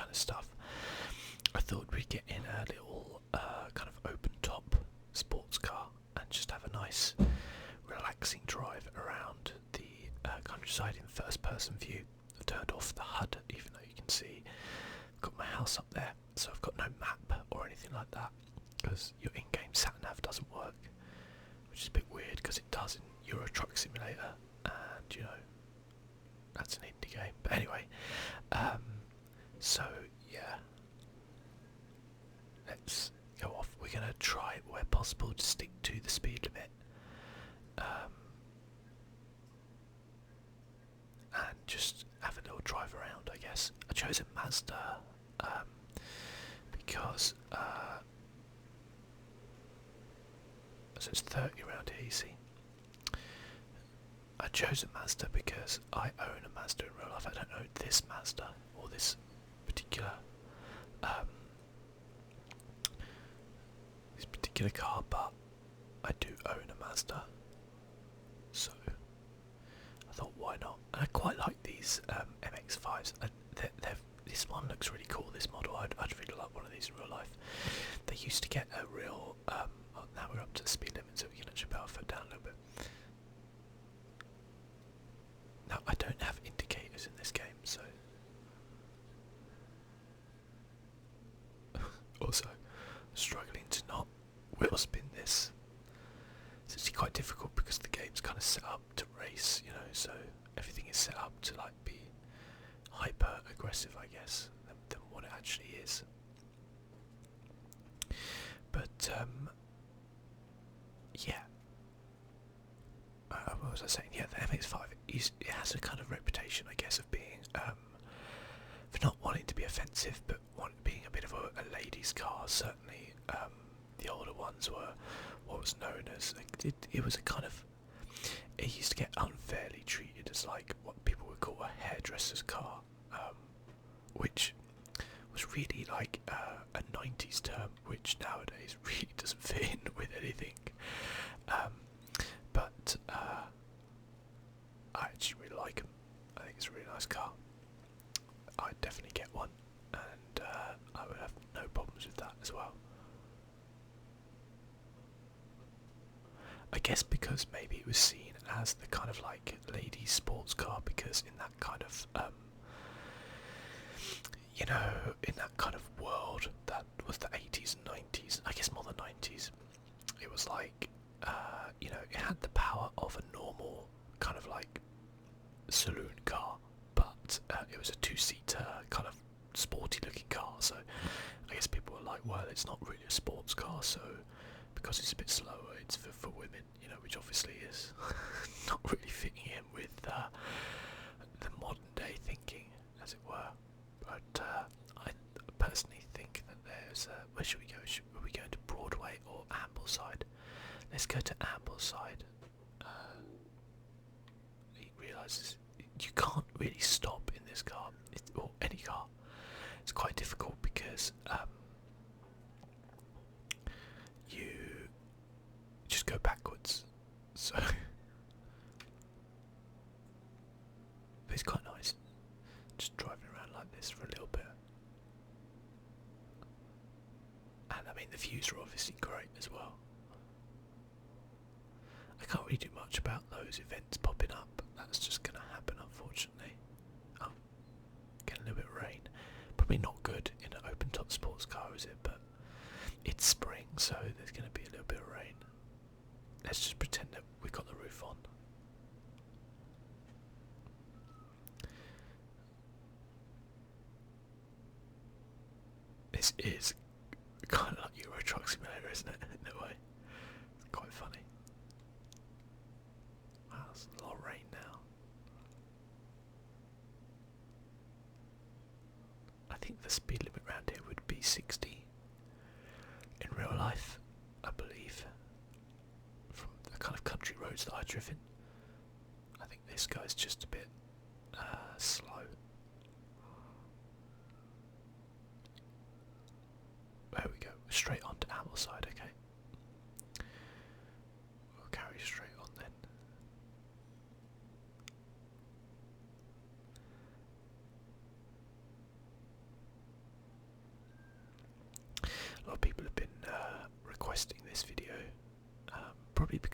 kind of stuff, I thought we'd get in a little kind of open top sports car and just have a nice relaxing drive around the countryside in first person view. I've turned off the HUD even though you can see I've got my house up there, so I've got no map or anything like that because your in-game sat-nav doesn't work, which is a bit weird because it does in Euro Truck Simulator, and you know, that's an indie game. But anyway, so yeah, let's go off. We're going to try where possible to stick to the speed limit, and just have a little drive around, I guess. I chose a Mazda because so it's 30 around here, you see. I chose a Mazda because I own a Mazda in real life. I don't own this Mazda or this particular car, but I do own a Mazda, so I thought why not. And I quite like these MX-5s. This one looks really cool, this model. I'd really like one of these in real life. They used to get a real now we're up to the speed limit, so we can actually put our foot down a little bit. Now I don't have indicators in this game, so also struggling to not wheel spin this. It's actually quite difficult because the game's kind of set up to race, you know, so everything is set up to like be hyper aggressive, I guess, than what it actually is. But yeah, what was I saying? Yeah, the MX-5 it has a kind of reputation, I guess, of being for not wanting to be offensive, but being a bit of a ladies' car. Certainly, the older ones were what was known as it was a kind of, it used to get unfairly treated as like what people would call a hairdresser's car, which was really like a 90s term, which nowadays really doesn't fit in with anything. But I actually really like them. I think it's a really nice car. I'd definitely get one, and I would have no problems with that as well. I guess because maybe it was seen as the kind of like ladies' sports car, because in that kind of you know, in that kind of world that was the 80s and 90s, I guess more the 90s, it was like you know, it had the power of a normal kind of like saloon car, but it was a two-seater kind of sporty looking car, so I guess people were like, well, it's not really a sports car, so because it's a bit slower, it's for women, you know, which obviously is not really fitting in with the modern day thinking, as it were. But I personally think that there's where should we go? Are we going to Broadway or Ambleside? Let's go to Ambleside. He realises you can't really stop in this car, or any car. It's quite difficult because you just go backwards. So but it's quite nice just driving around like this for a little bit. And I mean, the views are obviously great as well. I can't really do much about those events popping up. That's just going to happen, unfortunately. Oh, getting a little bit of rain. Probably not good in an open top sports car, is it? But it's spring, so there's going to be a little bit of rain. Let's just pretend that we've got the roof on. This is kind of like Euro Truck Simulator, isn't it? In a way. It's quite funny. Wow, there's a lot of rain now. I think the speed limit around here would be 60 in real life, I believe, from the kind of country roads that I've driven. I think this guy's just a bit slow. There we go, straight on to Ambleside, okay. We'll carry straight on then.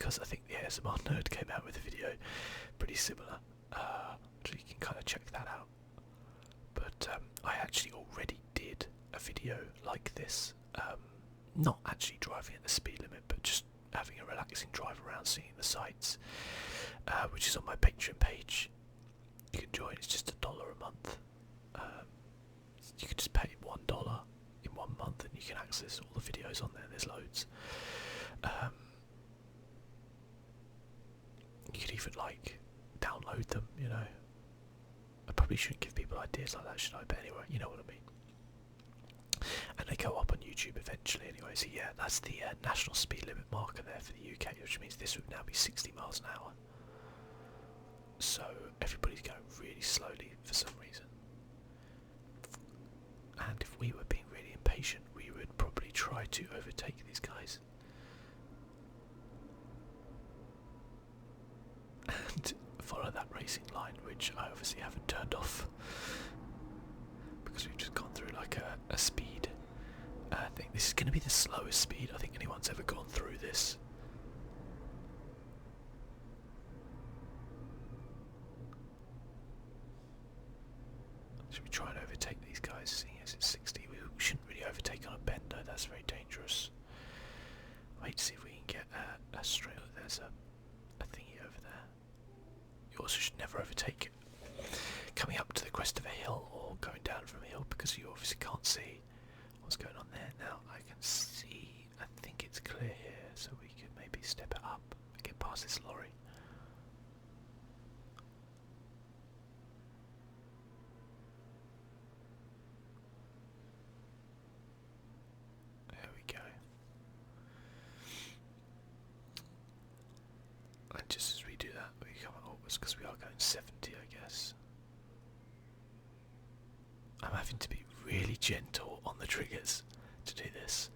because I think the ASMR Nerd came out with a video pretty similar, so you can kind of check that out. But I actually already did a video like this, not actually driving at the speed limit, but just having a relaxing drive around, seeing the sights, which is on my Patreon page. You can join, it's just $1 a month. You can just pay $1 in 1 month and you can access all the videos on there. There's loads. You could even like download them, you know. I probably shouldn't give people ideas like that, should I? But anyway, you know what I mean. And they go up on YouTube eventually anyway. So yeah, that's the national speed limit marker there for the UK, which means this would now be 60 miles an hour. So everybody's going really slowly for some reason. And if we were being really impatient, we would probably try to overtake these guys. And follow that racing line, which I obviously haven't turned off. Because we've just gone through like a speed thing. This is going to be the slowest speed I think anyone's ever gone through this. Should we try and overtake these guys, seeing as it's 60? We shouldn't really overtake on a bend though, that's very dangerous. Wait to see if we can get a straight. There's a thingy over there. You also should never overtake coming up to the crest of a hill or going down from a hill, because you obviously can't see what's going on there. Now I can see, I think it's clear here, so we could maybe step it up and get past this lorry. There we go. And just as we do that, we come upwards because we are going 70, I guess. I'm having to be really gentle on the triggers to do this,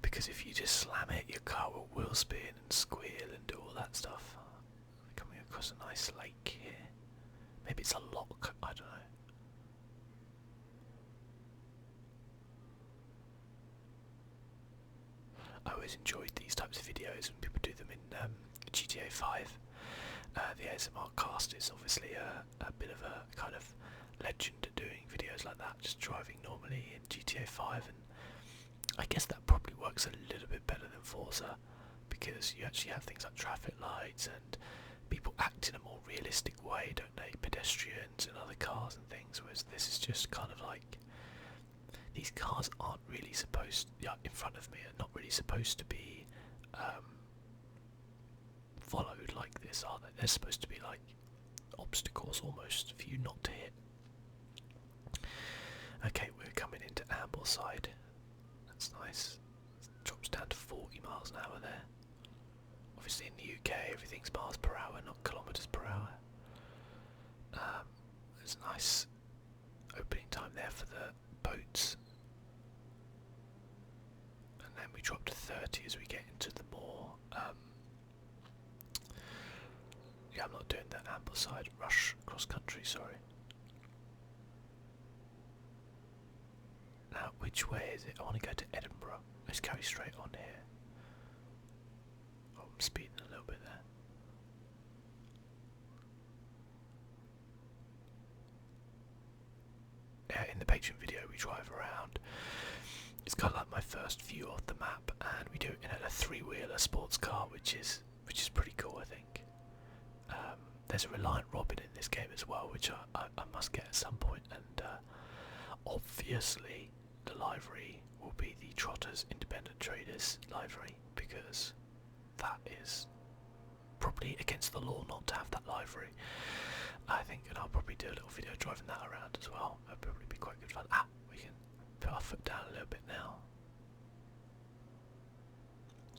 because if you just slam it, your car will wheel spin and squeal and do all that stuff. We're coming across a nice lake here. Maybe it's a lock, I don't know. I always enjoyed these types of videos when people do them in GTA 5. The ASMR cast is obviously a bit of a kind of legend at doing videos like that, just driving normally in GTA 5, and I guess that probably works a little bit better than Forza, because you actually have things like traffic lights and people act in a more realistic way, don't they? Pedestrians and other cars and things, whereas this is just kind of like, these cars aren't really supposed, in front of me, are not really supposed to be followed like this, are they? They're supposed to be like obstacles almost for you not to hit. Okay, we're coming into Ambleside. That's nice. It drops down to 40 miles an hour there. Obviously in the UK everything's miles per hour, not kilometres per hour. There's a nice opening time there for the boats. And then we drop to 30 as we get into the more yeah, I'm not doing that Ambleside rush cross country, sorry. Now, which way is it? I want to go to Edinburgh. Let's carry straight on here. Oh, I'm speeding a little bit there. Yeah, in the Patreon video we drive around. It's kind of like my first view of the map, and we do it in a three-wheeler sports car, which is pretty cool, I think. There's a Reliant Robin in this game as well, which I must get at some point, and obviously the livery will be the Trotters Independent Traders livery, because that is probably against the law not to have that livery, I think, and I'll probably do a little video driving that around as well. That'd probably be quite good fun. We can put our foot down a little bit now.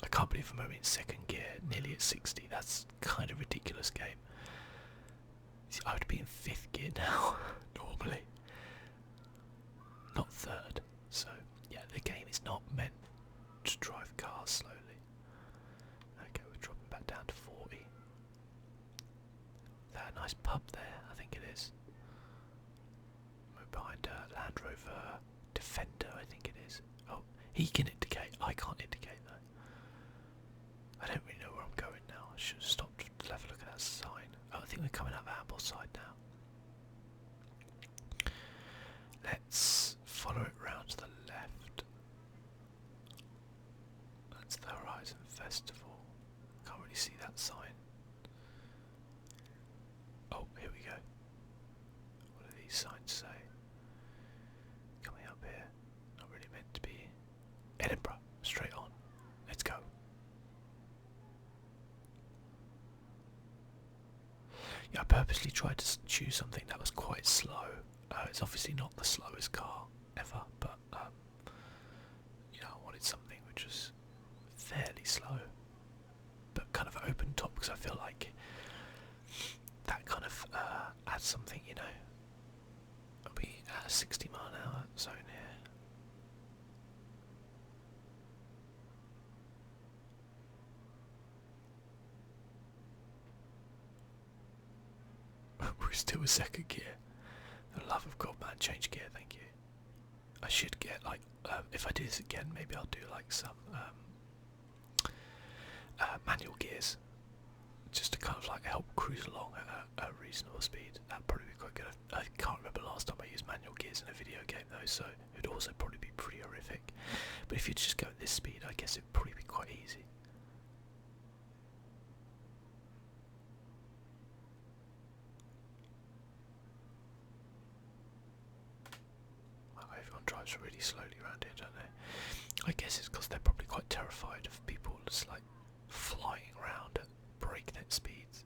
I can't believe I'm only in second gear, nearly at 60. That's kind of ridiculous game. See, I would be in 5th gear now, normally. Not 3rd. So, yeah, the game is not meant to drive cars slowly. Okay, we're dropping back down to 40. That a nice pub there, I think it is. We're behind a Land Rover Defender, I think it is. Oh, he can indicate. I can't indicate though. I don't really know where I'm going now. should have stopped to have a look at that sign. Oh, I think we're coming out of Ambleside now. Let's follow it round to the left. That's the Horizon Festival. Can't really see that sign. Oh, here we go. What do these signs say? Coming up here. Not really meant to be. Edinburgh. Straight on. Let's go. Yeah, I purposely tried to choose something that was quite slow. It's obviously not the slowest car ever, but you know, I wanted something which was fairly slow, but kind of open top, because I feel like that kind of adds something, you know. I'll be at a 60 mph zone here. We're still with second gear. For the love of God, man, change gear, thank you. I should get, like, if I do this again, maybe I'll do like some manual gears, just to kind of like help cruise along at a reasonable speed. That'd probably be quite good. I can't remember last time I used manual gears in a video game though, so it'd also probably be pretty horrific. But if you just go at this speed, I guess it'd probably be quite easy. Everyone drives really slowly around here, don't they? I guess it's because they're probably quite terrified of people just like flying around at breakneck speeds.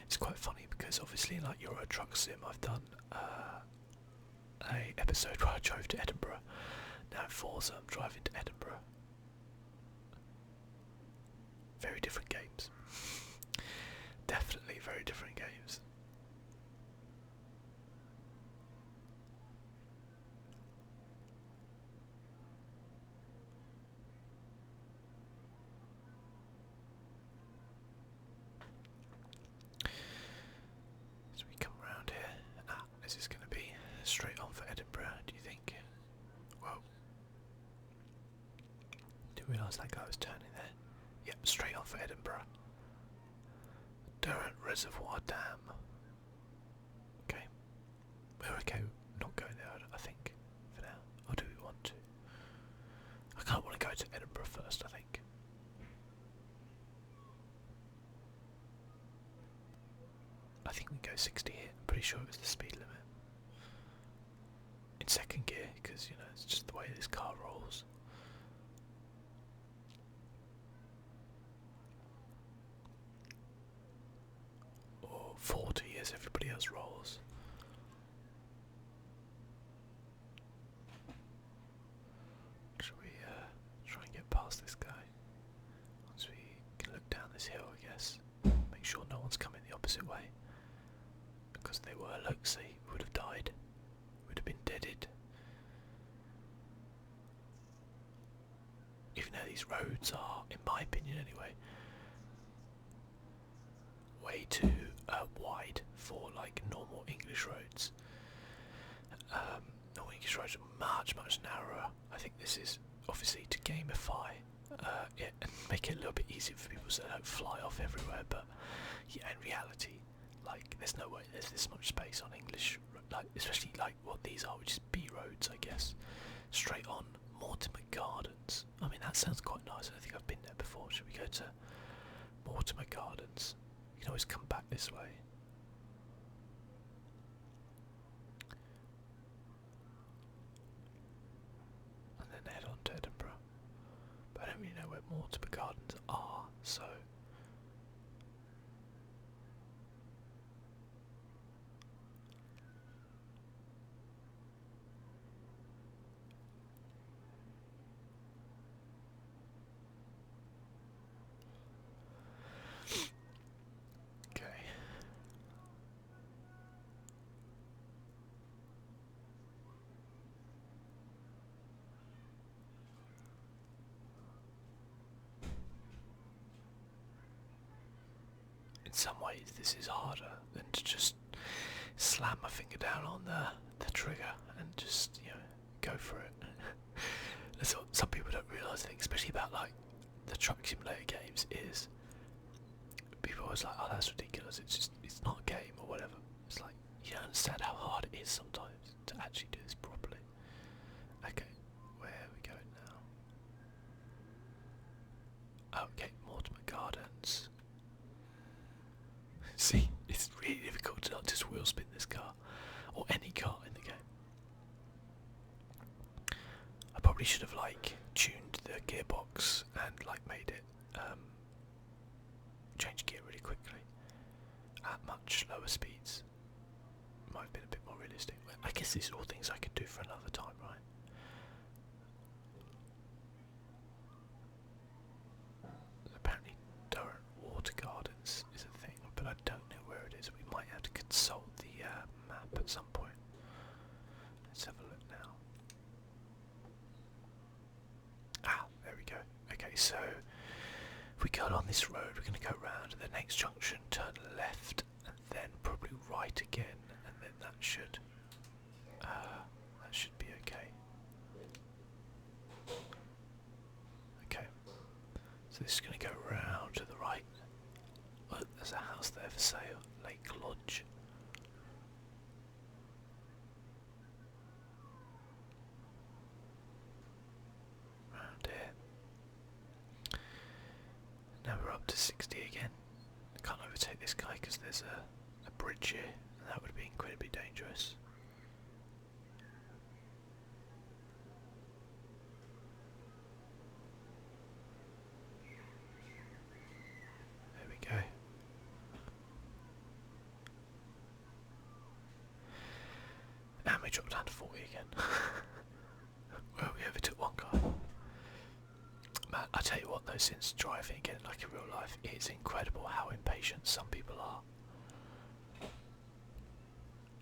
It's quite funny because obviously in like Euro Truck Sim I've done a episode where I drove to Edinburgh. Now in Forza I'm driving to Edinburgh. Very different games. Definitely very different games. So we come around here. This is going to be straight on for Edinburgh, do you think? Whoa. Didn't realise that guy was turning there. Yep, straight on for Edinburgh. Durrant Reservoir Dam. Okay. We're okay not going there, I think, for now. Or do we want to? I kind of want to go to Edinburgh first, I think. I think we can go 60 here. I'm pretty sure it was the speed limit. In second gear, because, you know, it's just the way this car rolls. Or 40 as everybody else rolls. Should we try and get past this guy? Once we can look down this hill, I guess. Make sure no one's coming the opposite way. Because if they were, look, see, we would have died. Would have been deaded. Even though these roads are, in my opinion anyway, way too wide for like normal English roads. Normal English roads are much, much narrower. I think this is obviously to gamify it and make it a little bit easier for people so they don't fly off everywhere, but yeah, in reality, like, there's no way there's this much space on English, like, especially like what these are, which is B roads, I guess. Straight on Mortimer Gardens. I mean, that sounds quite nice. I don't think I've been there before. Should we go to Mortimer Gardens? You can always come back this way. And then head on to Edinburgh. But I don't really know where Mortimer Gardens are, so... in some ways this is harder than to just slam my finger down on the trigger and just, you know, go for it. That's what some people don't realise, especially about like the truck simulator games is people are always like, oh, that's ridiculous. It's not a game or whatever. It's like you don't understand how hard it is sometimes to actually do this properly. Okay, where are we going now? Okay, Mortimer Gardens. See, it's really difficult to not just wheel spin this car, or any car in the game. I probably should have like tuned the gearbox and like made it change gear really quickly at much lower speeds. Might have been a bit more realistic. I guess these are all things I could do for another time, right? Apparently Durham Water Gardens is a thing, but I don't know where it is. We might have to consult the map at some point. Let's have a look now. Ah, there we go. Okay, so if we go along this road, we're going to go round to the next junction, turn left, and then probably right again, and then that should be okay. Okay, so this is going to go round to the right. Oh, there's a house there for sale, Lake Lodge. Round here. Now we're up to 60 again. I can't overtake this guy because there's a bridge here, and that would be incredibly dangerous. There we go. And we dropped down to 40 again. Well, we overtook one guy. Man, I tell you what though, since driving again like in real life, it's incredible how impatient some people are.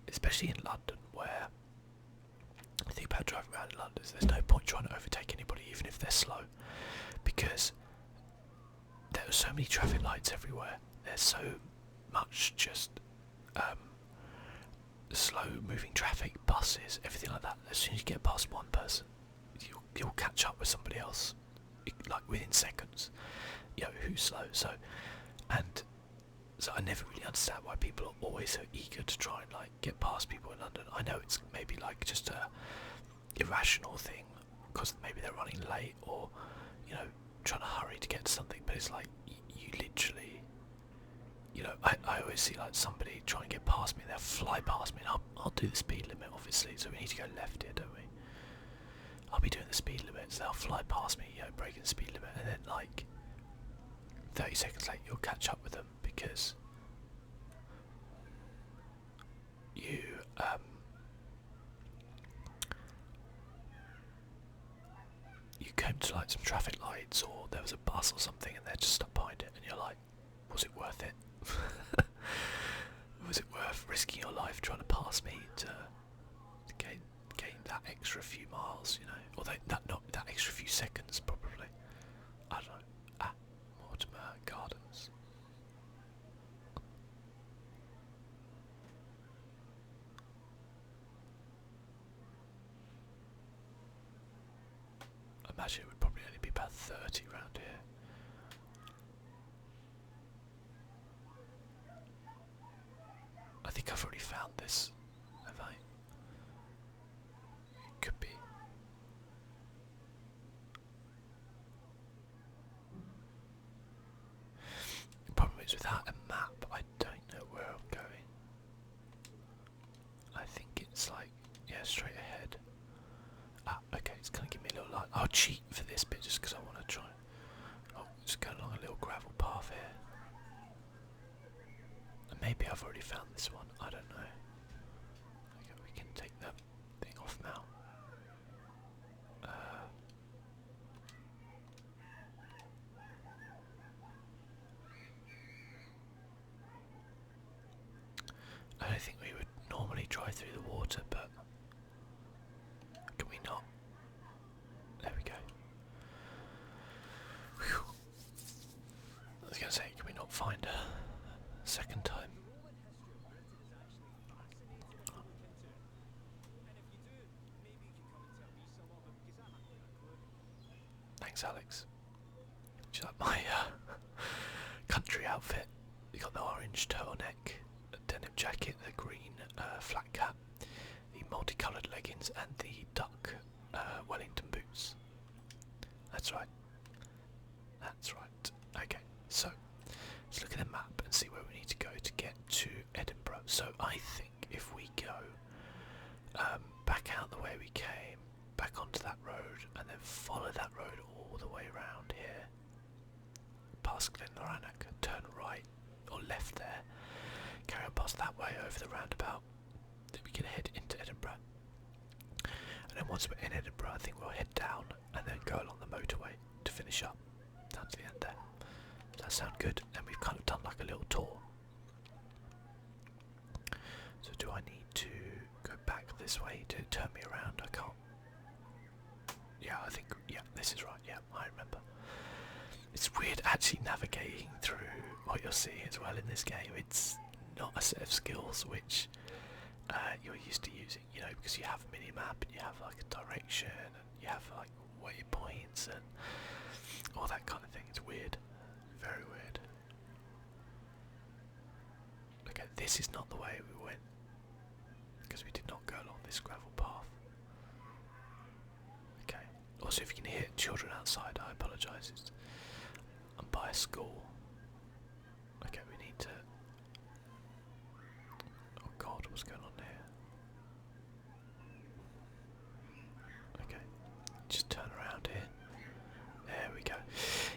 Especially in London, where I think about driving around in London, there's no point trying to overtake anybody even if they're slow, because there are so many traffic lights everywhere. There's so much just slow moving traffic, buses, everything like that. As soon as you get past one person, you'll catch up with somebody else like within seconds. You know who's slow. So I never really understand why people are always so eager to try and like get past people in London. I know it's maybe like just a irrational thing because maybe they're running late or you know trying to hurry to get to something, but it's like you literally, you know, I always see like somebody trying to get past me, they'll fly past me, and I'll do the speed limit obviously, so we need to go left here, don't we? I'll be doing the speed limit, so they'll fly past me, you know, breaking the speed limit, and then like 30 seconds later you'll catch up with them because you you came to like some traffic lights or there was a bus or something and they're just stuck behind it, and you're like, was it worth it? Was it worth risking your life trying to pass me to gain that extra few miles, you know, or that extra few seconds probably. I don't know. Ah, Mortimer Gardens. I imagine it would probably only be about 30 around here. I think I've already found this, have I? It could be. The problem is without a map, I don't know where I'm going. I think it's like, yeah, straight ahead. Ah, okay, it's gonna give me a little light. I'll cheat for this bit just because I want to try. Oh, just go along a little gravel path here. And maybe I've already found this one, I don't know. Okay, we can take that thing off now. I don't think we would normally drive through the water, but can we not? There we go. Whew. I was going to say, can we not find a second time? Thanks, Alex. Which is like my country outfit. You got the orange turtleneck, the denim jacket, the green flat cap, the multicoloured leggings, and the duck Wellington boots. That's right. That's right. Okay, so let's look at the map and see where we need to go to get to Edinburgh. So I think if we go back out the way we came, back onto that road, and then follow that road all the way around here, past Glenloranock, turn right or left there, carry on past that way over the roundabout, then we can head into Edinburgh. And then once we're in Edinburgh, I think we'll head down and then go along the motorway to finish up down to the end there. Does that sound good? And we've kind of done like a little tour. So do I need to go back this way to turn me around? I can't. Yeah, I think, yeah, this is right. Yeah, I remember. It's weird actually navigating through what you're seeing as well in this game. It's not a set of skills which you're used to using, you know, because you have a mini-map and you have like a direction and you have like waypoints and all that kind of thing. It's weird. Very weird. Okay, this is not the way we went, because we did not go along this gravel path. Okay. Also, if you can hear children outside, I apologise. I'm by a school. Okay, we need to... Oh god, what's going on here? Okay, just turn around here. There we go.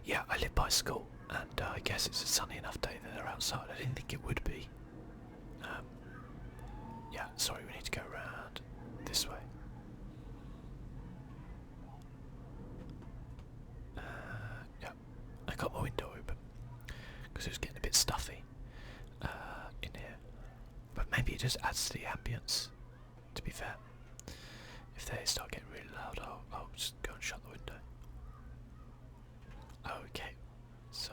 Yeah, I live by school, and I guess it's a sunny enough day that they're outside. I didn't think it would be. Yeah, sorry, we need to go around this way. Yeah, I got my window open because it was getting a bit stuffy in here. But maybe it just adds to the ambience, to be fair. If they start getting really loud, I'll just go and shut the window. Okay, so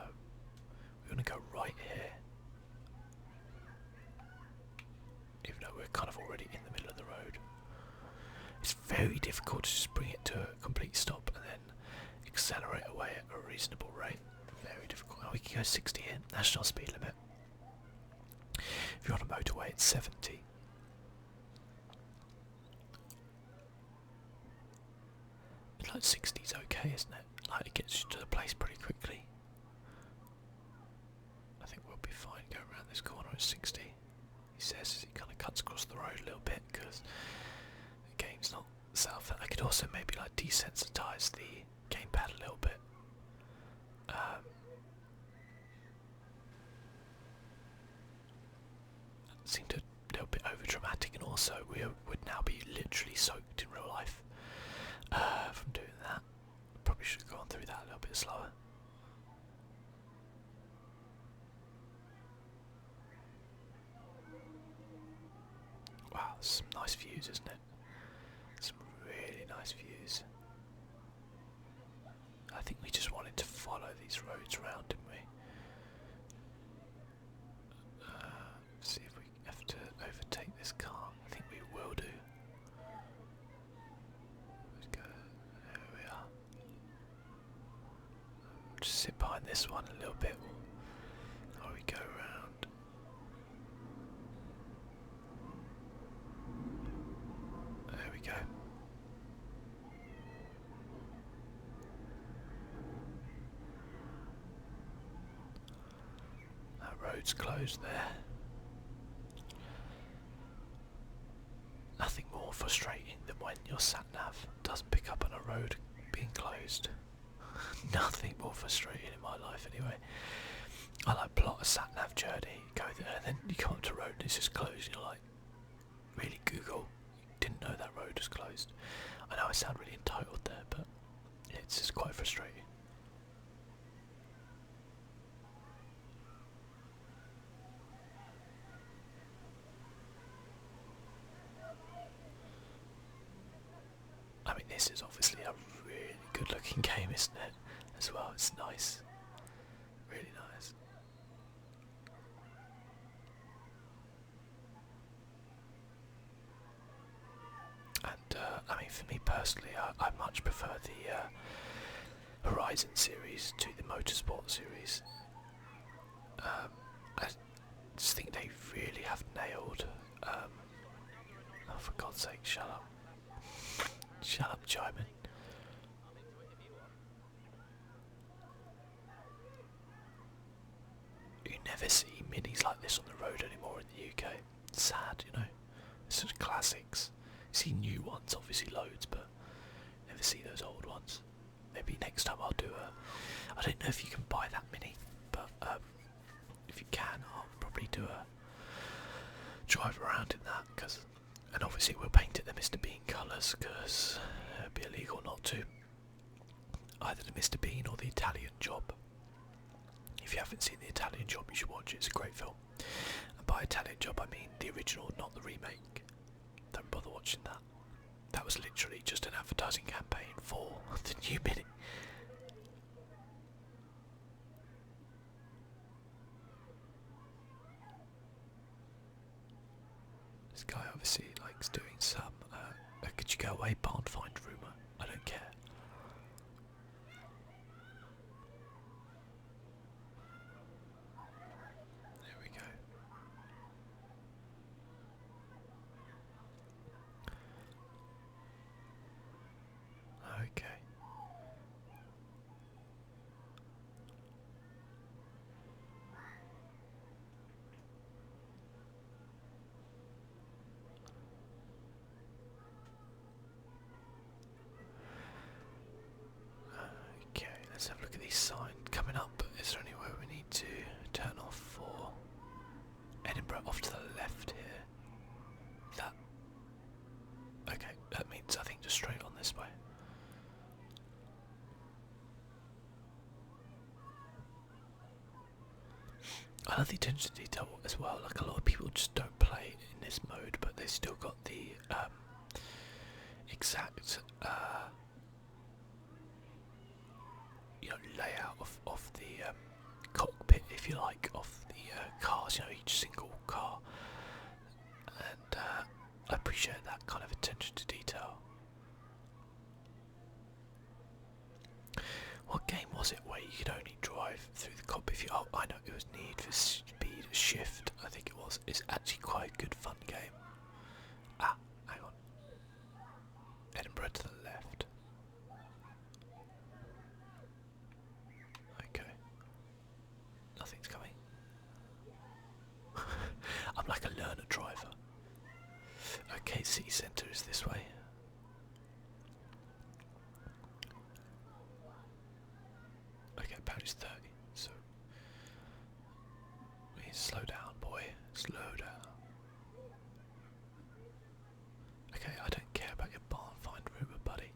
we're going to go right here. Even though we're kind of already in the middle of the road. It's very difficult to just bring it to a complete stop and then accelerate away at a reasonable rate. Very difficult. Oh, we can go 60 here. National speed limit. If you're on a motorway, it's 70. It's like 60 is okay, isn't it? Like it gets you to the place pretty quickly. I think we'll be fine going around this corner at 60. He says as he kind of cuts across the road a little bit because the game's not set up. I could also maybe like desensitize the gamepad a little bit. Seemed a little bit over dramatic, and also we would now be literally soaked in real life from doing that. Probably should have gone through that a little bit slower. Wow, some nice views, isn't it? Some really nice views. I think we just wanted to follow these roads around, didn't we? See if we have to overtake this car. I think we will do. Let's go. There we are. Just sit behind this one a little bit while we go around. There we go. That road's closed there. Nothing more frustrating than when your sat-nav doesn't pick up on a road being closed. Nothing more frustrating in my life anyway. I like plot a sat-nav journey, go there, and then you come up to a road and it's just closed and you're like, really, Google? You didn't know that road was closed. I know I sound really entitled there, but it's just quite frustrating. I mean, this is obviously a really good looking game, isn't it? As well, it's nice. Really nice. And, I mean, for me personally, I much prefer Horizon series to the Motorsport series. I just think they really have nailed. Oh, for God's sake, shut up! Shut up, Simon. You never see minis like this on the road anymore in the UK. It's sad, you know. It's such classics. You see new ones, obviously loads, but never see those old ones. Maybe next time I'll do a. I don't know if you can buy that mini, but if you can, I'll probably do a drive around in that. And obviously we'll paint it the Mr. Bean colours, because it'd be illegal not to. Either the Mr. Bean or the Italian Job. If you haven't seen the Italian Job, you should watch it. It's a great film. And by Italian Job, I mean the original, not the remake. Don't bother watching that. That was literally just an advertising campaign for the new Mini. This guy obviously likes doing some. Could you go away, barn find rumour? I don't care. There we go. Okay. Okay, let's have a look at these signs coming up. Is there anywhere we need to turn off for Edinburgh? Off to the left here. That. Okay, that means I think just straight on this way. I love the attention to detail as well. Like a lot of people just don't play in this mode, but they still got the exact layout of the cockpit, if you like, of the cars. You know, each single car, and I appreciate that kind of attention to detail. What game was it where you could only drive through the cockpit? If you, oh, I know, it was Need for Speed Shift, I think it was. It's actually quite a good fun game. Ah, hang on. Edinburgh to the left. Okay. Nothing's coming. I'm like a learner driver. Okay, city centre is this way. Okay, apparently it's 30, so we need to slow down, boy. Slow down. Okay, I don't care about your barn find rumour, buddy.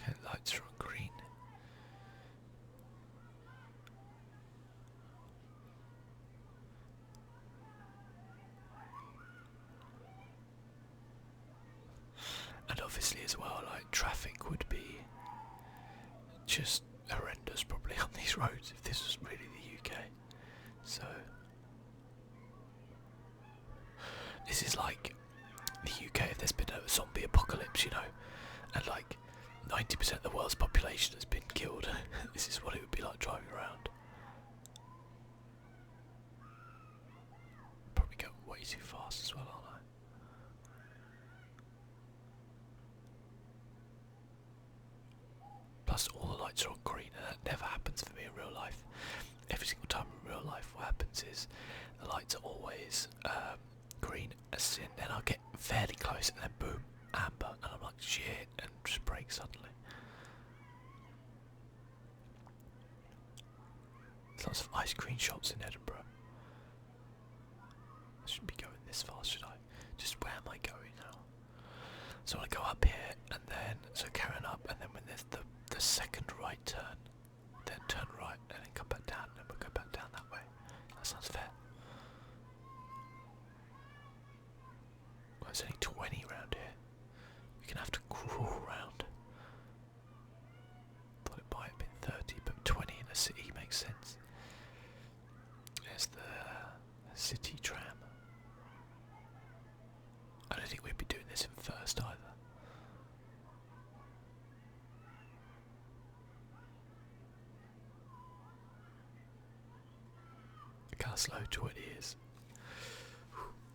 Okay, lights are on green. And obviously as well, like, traffic would be just horrendous probably on these roads if this was really the UK. So this is like the UK if there's been a zombie apocalypse, you know, and like 90% of the world's population has been killed. This is what it would be like driving around. Probably go way too fast as well, aren't I? Plus all the lights are on green, and that never happens for me in real life. Every single time in real life what happens is the lights are always green, as in, then I'll get fairly close and then boom, amber, and I'm like shit, and just brake suddenly. There's lots of ice cream shops in Edinburgh. I shouldn't be going this fast, should I? Just where am I going now? So I go up here, and then, so carrying up, and then when there's the second right turn, then turn right, and then come back down, and then we'll go back down that way. That sounds fair. Well, it's only 20 around here. We're gonna have to crawl around. Thought it might have been 30, but 20 in a city makes sense. There's the city tram. that slow to what it is.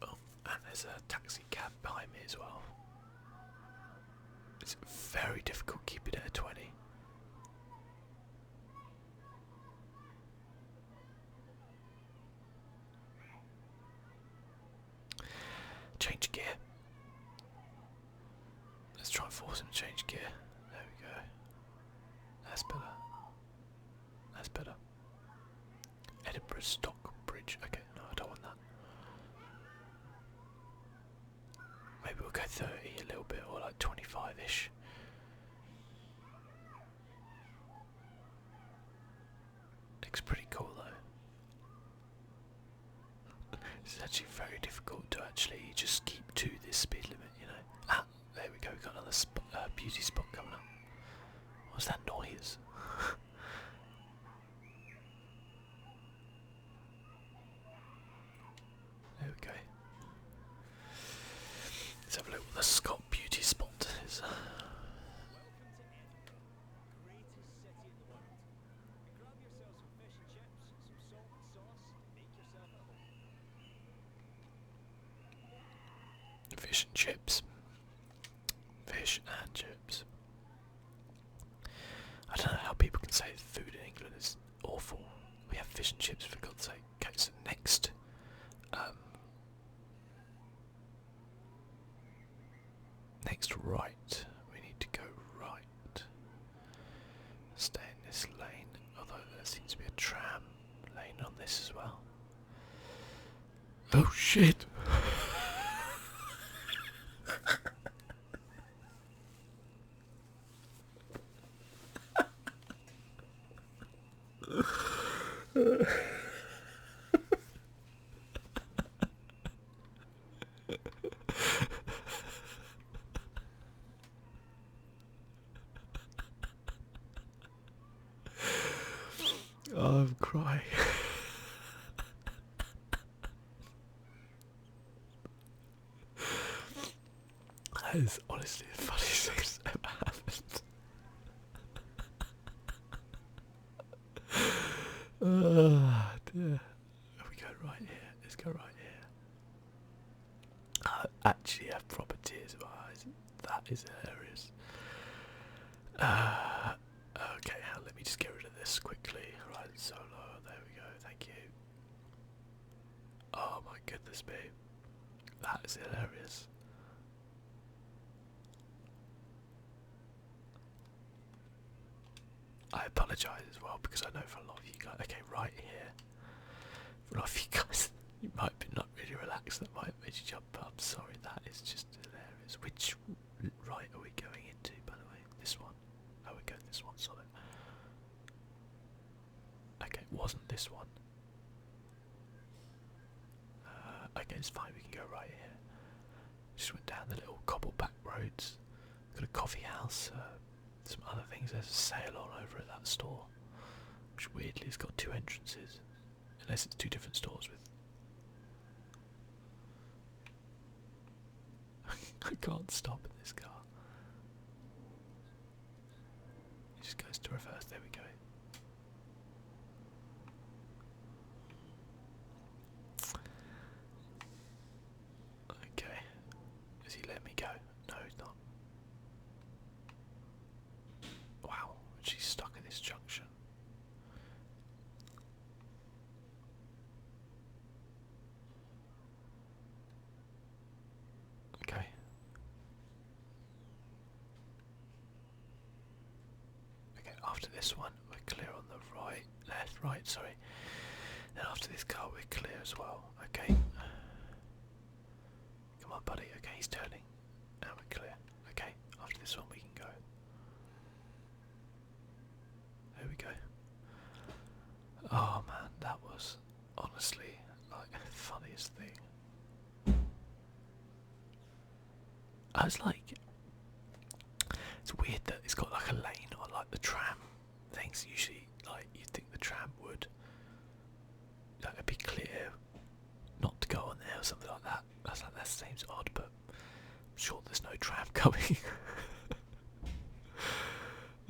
Oh, and there's a taxi cab behind me as well. It's very difficult keeping it at 20. Change gear. Let's try and force him to change gear. There we go. That's better. That's better. Edinburgh Stock Bridge. Okay, no, I don't want that. Maybe we'll go 30 a little bit, or like 25-ish. Looks pretty cool though. It's actually very difficult to actually just keep to this speed limit, you know. Ah, there we go, we've got another beauty spot coming up. What's that noise? There we go. Let's have a look what the Scott beauty spot is. Fish and chips. Fish and chips. I don't know how people can say food in England is awful. We have fish and chips, for God's sake. Okay, so next. Next right. We need to go right. Stay in this lane, although there seems to be a tram lane on this as well. Oh shit! Oh, I'm crying. That is honestly the funniest thing that's ever happened. Dear. We go right here. Let's go right here. I actually have proper tears in my eyes. That is hilarious. Okay, let me just get rid of this quickly. Right, solo. There we go. Thank you. Oh my goodness me. That is hilarious. I apologise as well because I know for a lot of you guys. Okay, right here. For a lot of you guys, you might be not really relaxed. That might make you jump up. Sorry, that is just hilarious. Which right are we going into, by the way? This one. Oh, we're going this one. Sorry. Okay, it wasn't this one. Okay, it's fine. We can go right here. Just went down the little cobble back roads. Got a coffee house. Some other things. There's a sale on over at that store, which weirdly has got 2 entrances, unless it's 2 different stores with. I can't stop in this car. It just goes to reverse. There we go. Okay. Is he letting me go? No, he's not. Wow, she's stuck in this junction. Okay. Okay, after this one, we're clear on the right, left, right, sorry. Then after this car, we're clear as well. Okay. Come on, buddy. Okay, he's turning. Now we're clear. Okay, after this one, we can go. There we go. Oh man, that was honestly like the funniest thing. I was like, it's weird that it's got like a lane on like the tram things. Usually, like you'd think the tram would, like, it'd be clear not to go on there or something like that. That's like, that seems odd, but I'm sure there's no tram coming.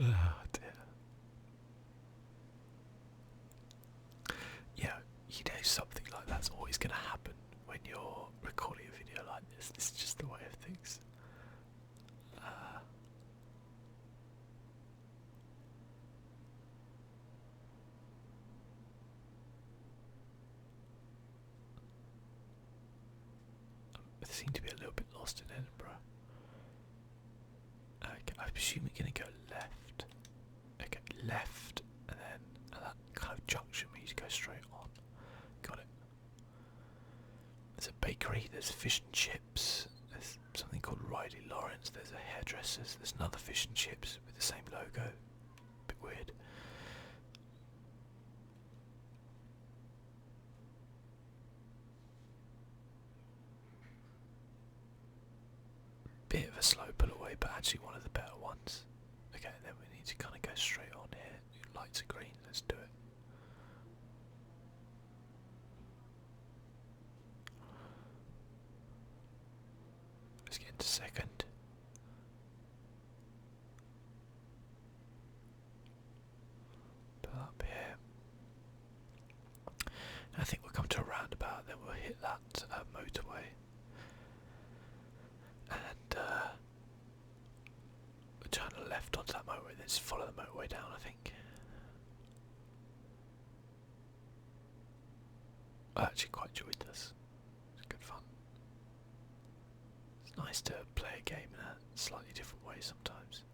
Oh dear. Yeah, you know, something This is just the way of things. I seem to be a little bit lost in Edinburgh. Okay, I presume we're going to go left. Okay, left, and then at that kind of junction we need to go straight on. Got it. There's a bakery, there's fish and chips, there's something called Riley Lawrence, there's a hairdresser's, there's another fish and chips with the same logo. Bit weird. Bit of a slow pull away, but actually one of the better ones. Okay, then we need to kind of go straight on here. Lights are green, let's do it. Let's get into second. Pull up here. I think we'll come to a roundabout, then we'll hit that motorway. And we'll turn left onto that motorway, then just follow the motorway down, I think. I actually quite enjoyed this. It's good fun. It's nice to play a game in a slightly different way sometimes.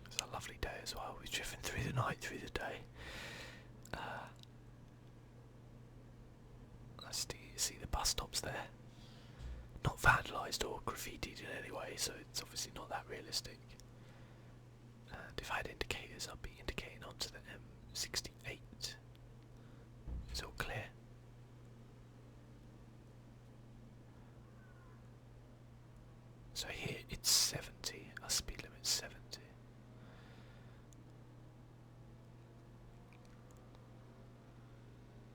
It's a lovely day as well. We've driven through the night, through the day. Let's see the bus stops there. Not vandalised or graffitied in any way, so it's obviously not that realistic. And if I had indicators, I'd be indicating onto the M68. It's all clear. So here it's 70, our speed limit's 70.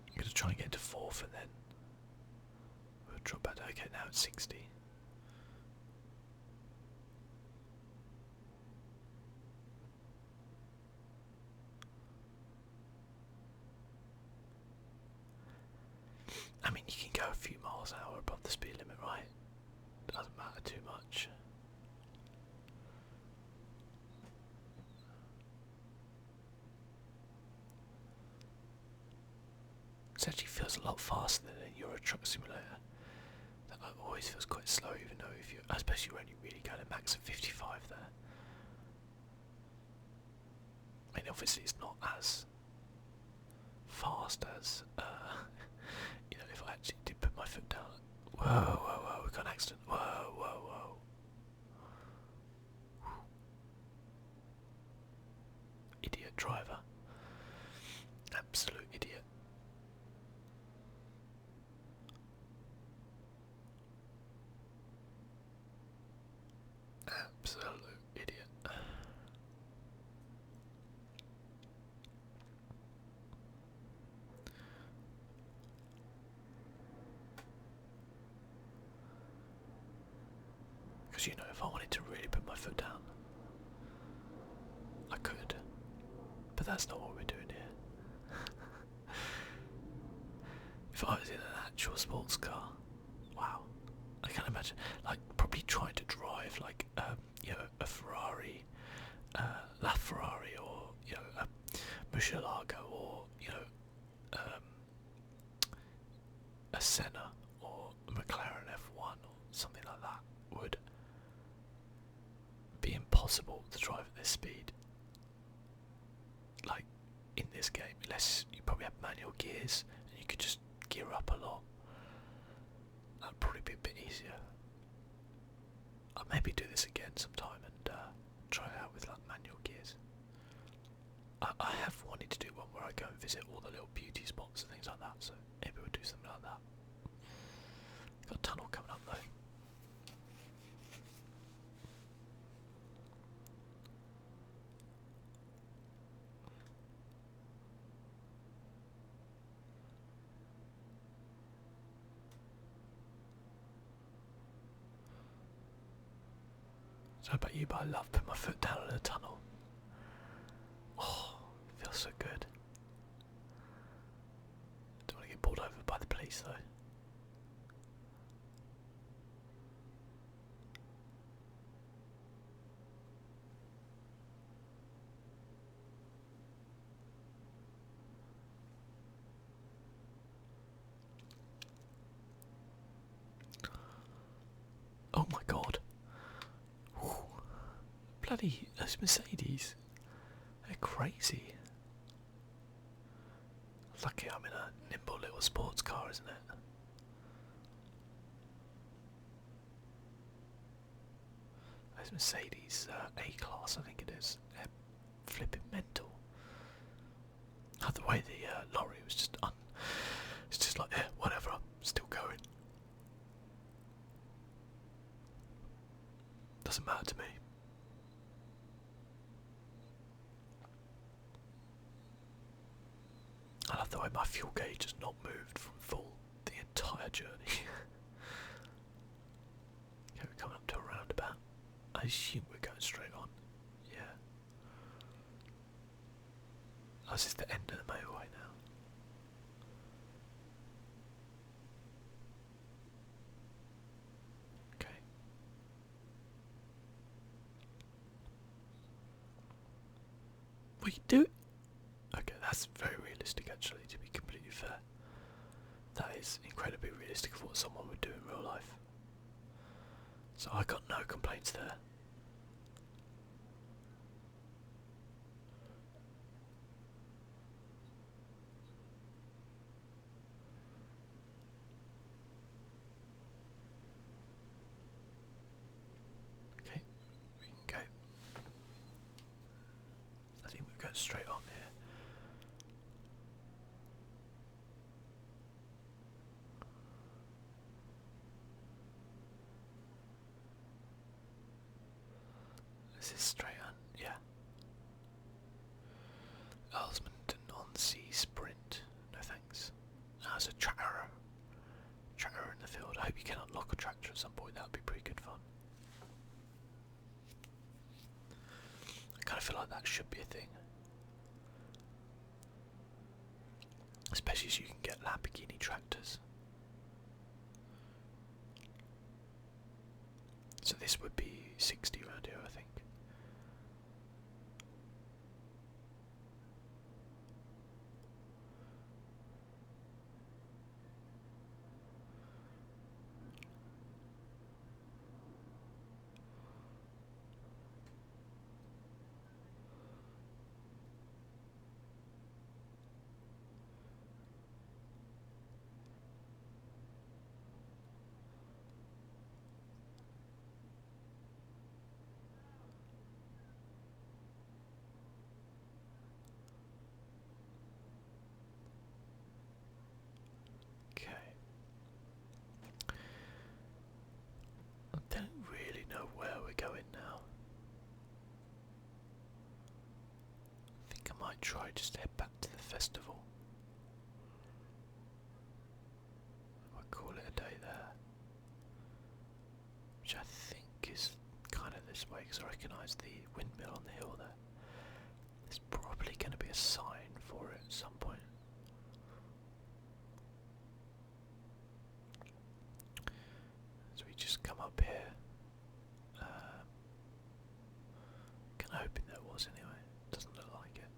I'm going to try and get to 4th and then we'll drop back. Okay, now it's 60. I mean, you can go a few miles an hour above the speed limit, right? Doesn't matter too much. It actually feels a lot faster than a Euro Truck Simulator. That always feels quite slow, even though if you, I suppose you're only really going to max at 55 there. I mean, obviously it's not as fast as, you know, if I actually did put my foot down. Whoa, whoa, whoa, we've got an accident. Whoa, whoa, whoa. Idiot driver. Absolute idiot. Absolute idiot. Because, you know, if I wanted to really put my foot down, I could. But that's not what we're doing here. If I was in an actual sports car, wow. I can't imagine, like, probably trying to drive, like, you know, a Ferrari, LaFerrari, or, you know, a Murcielago, or, you know, a Senna, or a McLaren F1, or something like that, would be impossible to drive at this speed. Like, in this game, unless you probably have manual gears, and you could just gear up a lot. That'd probably be a bit easier. I'll maybe do this again sometime and try it out with like manual gears. I have wanted to do one where I go and visit all the little beauty spots and things like that, so maybe we'll do something like that. Got a tunnel coming up though. So about you, but I love putting my foot down in a tunnel. feels so good. Don't want to get pulled over by the police though. Oh my god. Whew. Bloody those Mercedes. They're crazy. Lucky I'm in a nimble little sports car, isn't it? Those Mercedes A-Class, I think it is. They're flipping mental. The way the lorry was just it's just like, yeah, whatever, I'm still going. Doesn't matter to me. I love the way my fuel gauge has not moved from full the entire journey. Okay, we're coming up to a roundabout. I assume we're going straight on. Yeah. Oh, this is the end of the motorway now. Okay. We do. Okay, that's very realistic actually, to be completely fair. That is incredibly realistic of what someone would do in real life. So I got no complaints there. Okay, we can go. I think we're going straight on here. This is straight on, yeah. Elsmonton on Sea Sprint. No thanks. There's a tractor. Tractor in the field. I hope you can unlock a tractor at some point. That would be pretty good fun. I kind of feel like that should be a thing. Especially as you can get Lamborghini tractors. So this would be 60 around here, I think. Okay. I don't really know where we're going now. I think I might try just to head back to the festival. I'll call it a day there. Which I think is kind of this way because I recognise the windmill on the hill there. There's probably going to be a sign for it at some point. So we just come up here. Kind of hoping there was anyway. Doesn't look like it.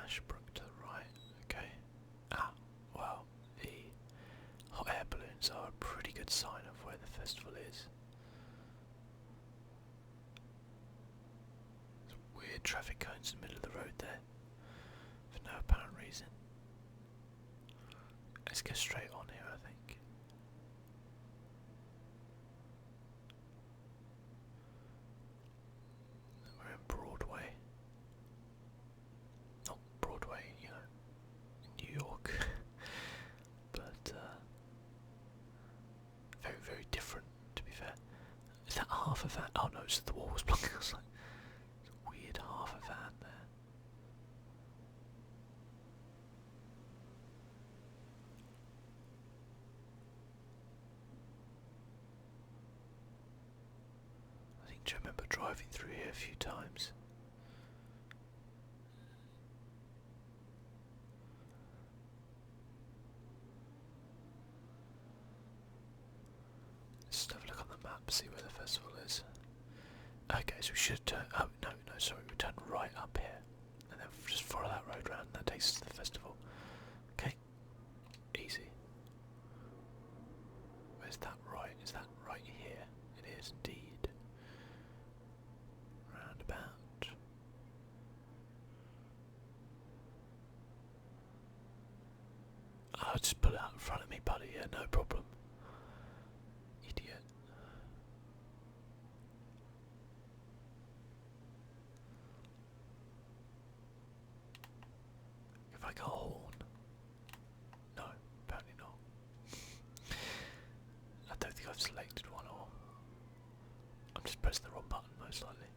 Ashbrook to the right. Okay. Ah, well, the hot air balloons are a pretty good sign of where the festival is. There's weird traffic cones in the middle of the road there, for no apparent reason. Let's go straight on here, I think. We're in Broadway. Not Broadway, you know, in New York. But, very, very different, to be fair. Is that half a van? Oh no, it's the wall was blocking. I was like, it's a weird half a van there. I think I remember driving through here a few times. see where the festival is. Okay, so we should turn. Oh no, no, sorry, we turn right up here, and then just follow that road round. That takes us to the festival. Okay, easy. Where's that right? Is that right here? It is indeed. Roundabout. I'll just put it out in front of me, buddy. Yeah, no problem. Idiot. If I got a horn. No, apparently not. I don't think I've selected one, or I'm just pressing the wrong button most likely.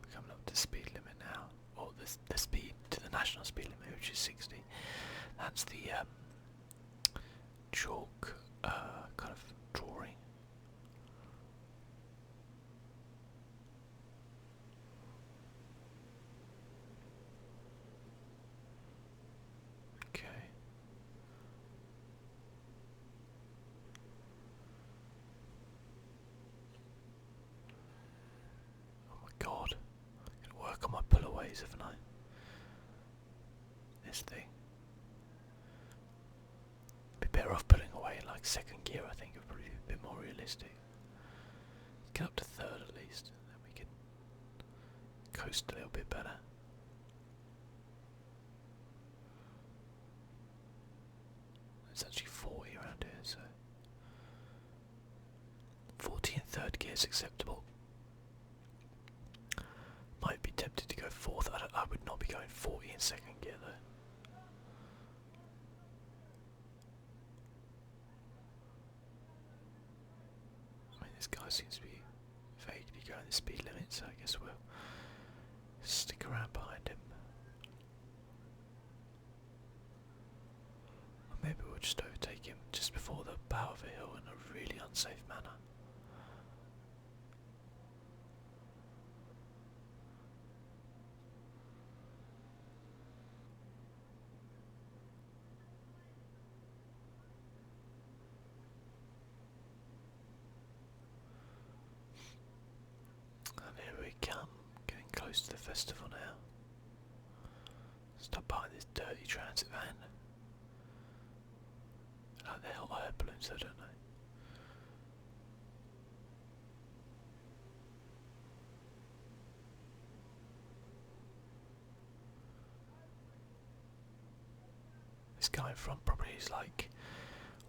We're coming up to speed limit now, or the speed to the national speed limit, which is 60. That's the chalk kind of drawing. Okay. Oh my god. I'm gonna work on my pullaways, haven't I? This thing. Be better off pulling away in like second gear, I think it would probably be a bit more realistic. Get up to third at least, and then we can coast a little bit better. It's actually 40 around here, so 40 in third gear is acceptable. Might be tempted to go fourth. I would not be going 40 in second gear though. I mean, this guy seems to be vaguely going the speed limit, so I guess we'll stick around behind him. Or maybe we'll just overtake him just before the bow of a hill in a really unsafe manner. And here we come, getting close to the festival now. Stop behind this dirty transit van. Like the hot air balloons, though, don't they? This guy in front probably is like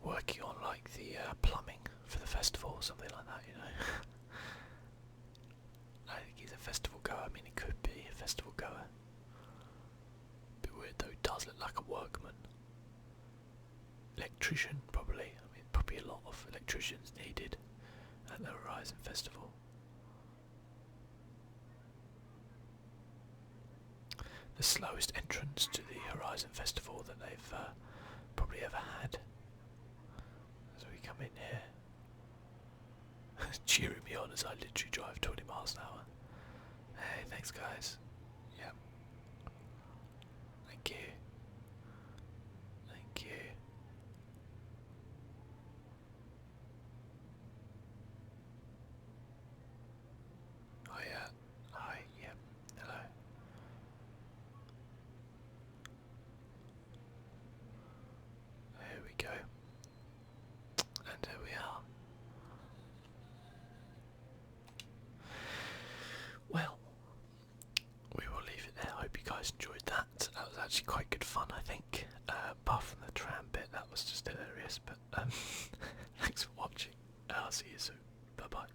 working on like the plumbing for the festival or something like that, you know. I think he's a festival goer. I mean, he could be a festival goer. Bit weird though. He does look like a workman. Electrician, probably. I mean, probably a lot of electricians needed at the Horizon Festival. The slowest entrance to the Horizon Festival that they've probably ever had. So we come in here. Cheering me on as I literally drive 20 miles an hour. Hey, thanks guys. Yep. Thank you. Thank you. Oh yeah. Hi, yep. Hello. There we go. And here we are. Well, we will leave it there. I hope you guys enjoyed that. That was actually quite good fun, I think. Apart from the tram bit, that was just hilarious. But thanks for watching. I'll see you soon. Bye bye.